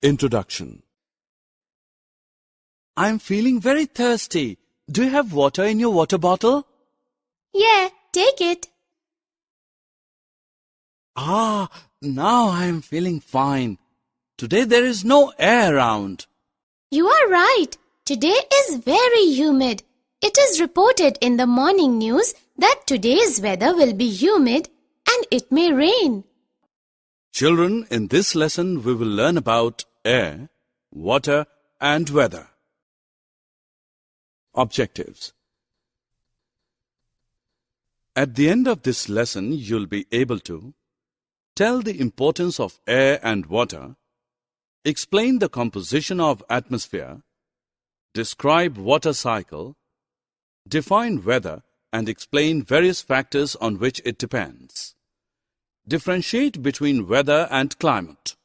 Introduction. I'm feeling very thirsty. Do you have water in your water bottle? Yeah, take it. Now I'm feeling fine. Today there is no air around. You are right. Today is very humid. It is reported in the morning news that today's weather will be humid and it may rain. Children, in this lesson we will learn about air, water and weather. Objectives. At the end of this lesson, you'll be able to tell the importance of air and water, explain the composition of atmosphere, describe water cycle, define weather and explain various factors on which it depends. Differentiate between weather and climate.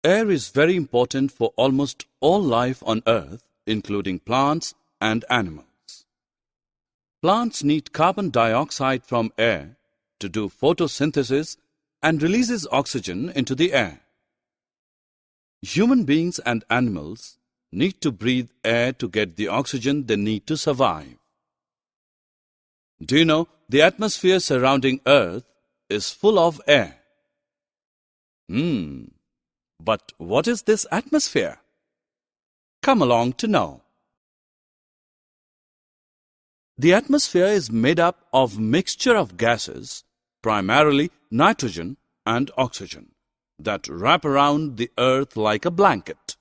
Air is very important for almost all life on Earth, including plants and animals. Plants need carbon dioxide from air to do photosynthesis and releases oxygen into the air. Human beings and animals need to breathe air to get the oxygen they need to survive. Do you know the atmosphere surrounding Earth is full of air? But what is this atmosphere? Come along to know. The atmosphere is made up of mixture of gases, primarily nitrogen and oxygen, that wrap around the Earth like a blanket.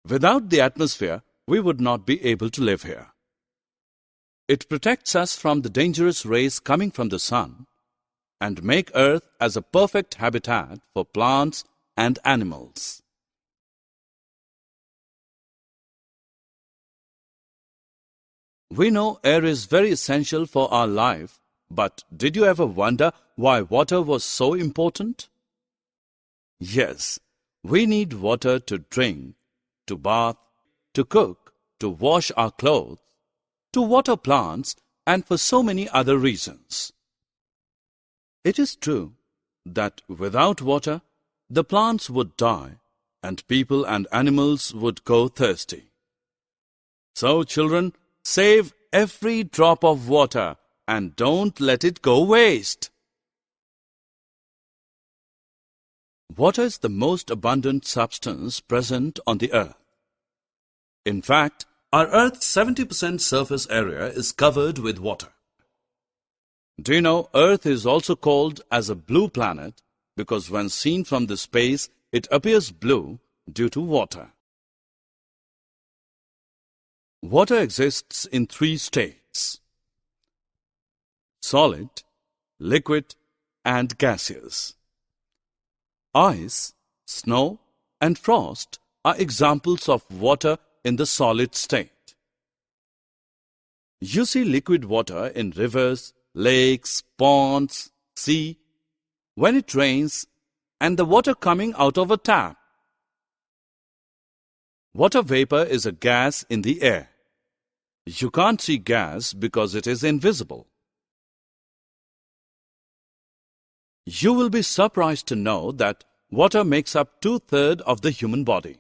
Without the atmosphere, we would not be able to live here. It protects us from the dangerous rays coming from the sun and make Earth as a perfect habitat for plants and animals. We know air is very essential for our life, but did you ever wonder why water was so important? Yes, we need water to drink, to bath, to cook, to wash our clothes, to water plants, and for so many other reasons. It is true that without water, the plants would die and people and animals would go thirsty. So, children, save every drop of water and don't let it go waste. Water is the most abundant substance present on the Earth. In fact, our Earth's 70% surface area is covered with water. Do you know Earth is also called as a blue planet because when seen from the space, it appears blue due to water. Water exists in three states: solid, liquid, and gaseous. Ice, snow, and frost are examples of water in the solid state. You see liquid water in rivers, lakes, ponds, sea, when it rains, and the water coming out of a tap. Water vapor is a gas in the air. You can't see gas because it is invisible. You will be surprised to know that water makes up 2/3 of the human body.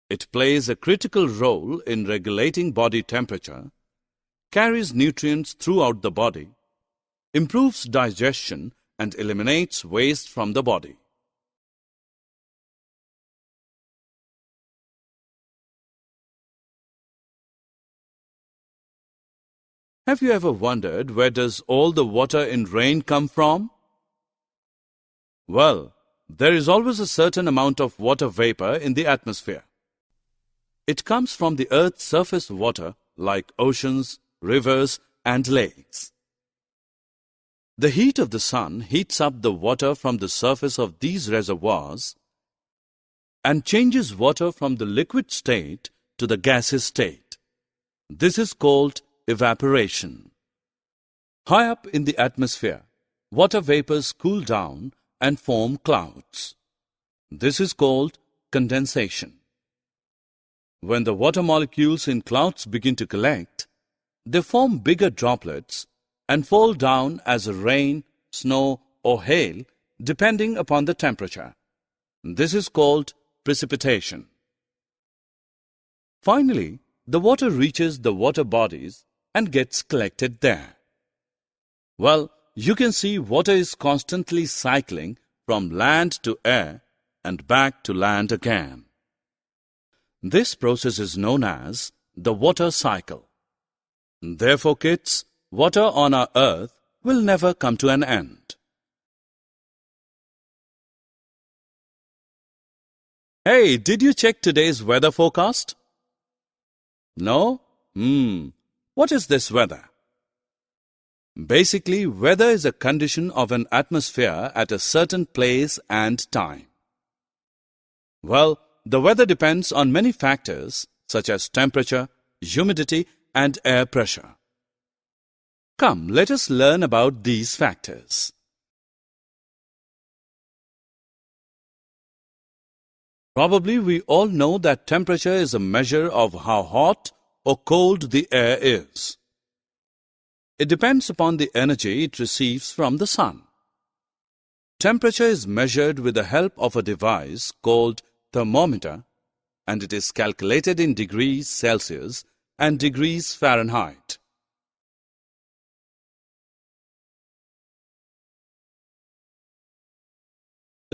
It plays a critical role in regulating body temperature, carries nutrients throughout the body, improves digestion, and eliminates waste from the body. Have you ever wondered where does all the water in rain come from? Well, there is always a certain amount of water vapor in the atmosphere. It comes from the Earth's surface water like oceans, rivers, and lakes. The heat of the sun heats up the water from the surface of these reservoirs and changes water from the liquid state to the gaseous state. This is called evaporation. High up in the atmosphere, water vapors cool down and form clouds. This is called condensation. When the water molecules in clouds begin to collect, they form bigger droplets and fall down as rain, snow, or hail depending upon the temperature. This is called precipitation. Finally, the water reaches the water bodies and gets collected there. Well, you can see water is constantly cycling from land to air and back to land again. This process is known as the water cycle. Therefore, kids, water on our earth will never come to an end. Hey, did you check today's weather forecast? No? What is this weather? Basically, weather is a condition of an atmosphere at a certain place and time. Well, the weather depends on many factors such as temperature, humidity, and air pressure. Come, let us learn about these factors. Probably we all know that temperature is a measure of how hot or cold the air is. It depends upon the energy it receives from the sun. Temperature is measured with the help of a device called thermometer, and it is calculated in degrees Celsius and degrees Fahrenheit.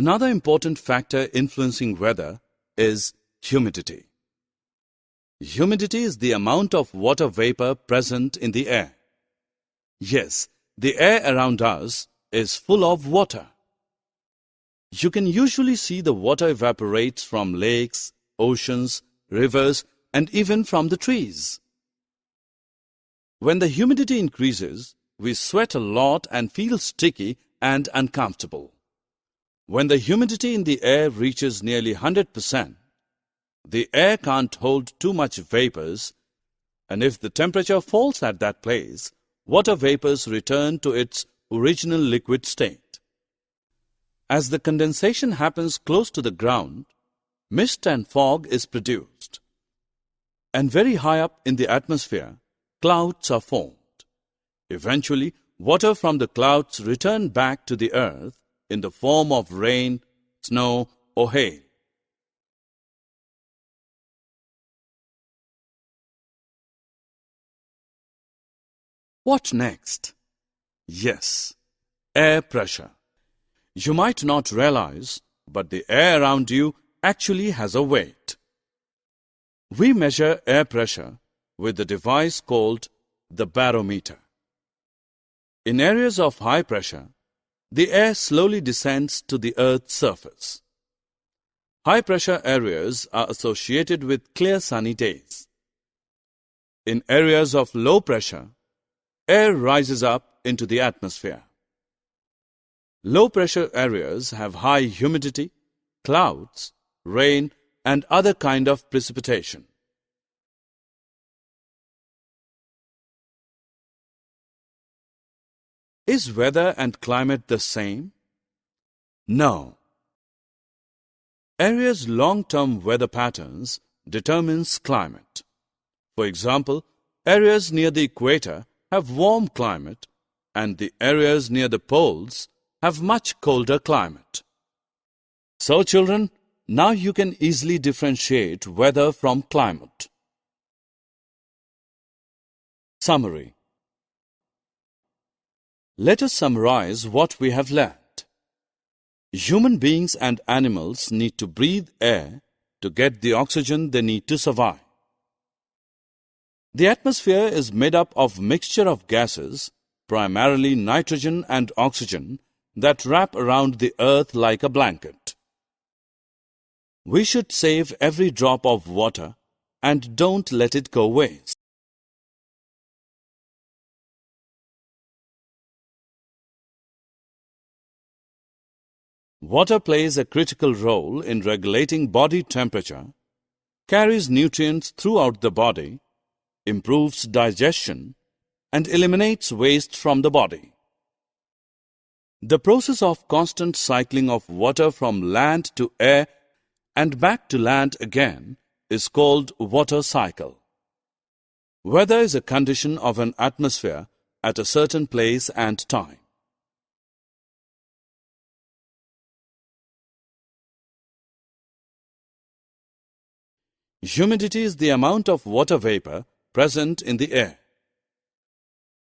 Another important factor influencing weather is humidity. Humidity is the amount of water vapor present in the air. Yes, the air around us is full of water. You can usually see the water evaporates from lakes, oceans, rivers, and even from the trees. When the humidity increases, we sweat a lot and feel sticky and uncomfortable. When the humidity in the air reaches nearly 100%, the air can't hold too much vapors, and if the temperature falls at that place, water vapors return to its original liquid state. As the condensation happens close to the ground, mist and fog is produced. And very high up in the atmosphere, clouds are formed. Eventually, water from the clouds return back to the earth in the form of rain, snow, or hail. What next? Yes, air pressure. You might not realize, but the air around you actually has a weight. We measure air pressure with the device called the barometer. In areas of high pressure, the air slowly descends to the Earth's surface. High-pressure areas are associated with clear sunny days. In areas of low pressure, air rises up into the atmosphere. Low-pressure areas have high humidity, clouds, rain, and other kind of precipitation. Is weather and climate the same? No. Areas' long-term weather patterns determines climate. For example, areas near the equator have warm climate, and the areas near the poles have much colder climate. So, children, now you can easily differentiate weather from climate. Summary. Let us summarize what we have learned. Human beings and animals need to breathe air to get the oxygen they need to survive. The atmosphere is made up of a mixture of gases, primarily nitrogen and oxygen, that wrap around the earth like a blanket. We should save every drop of water and don't let it go waste. Water plays a critical role in regulating body temperature, carries nutrients throughout the body, improves digestion, and eliminates waste from the body. The process of constant cycling of water from land to air and back to land again is called water cycle. Weather is a condition of an atmosphere at a certain place and time. Humidity is the amount of water vapor present in the air.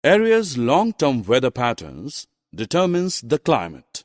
Area's long-term weather patterns determines the climate.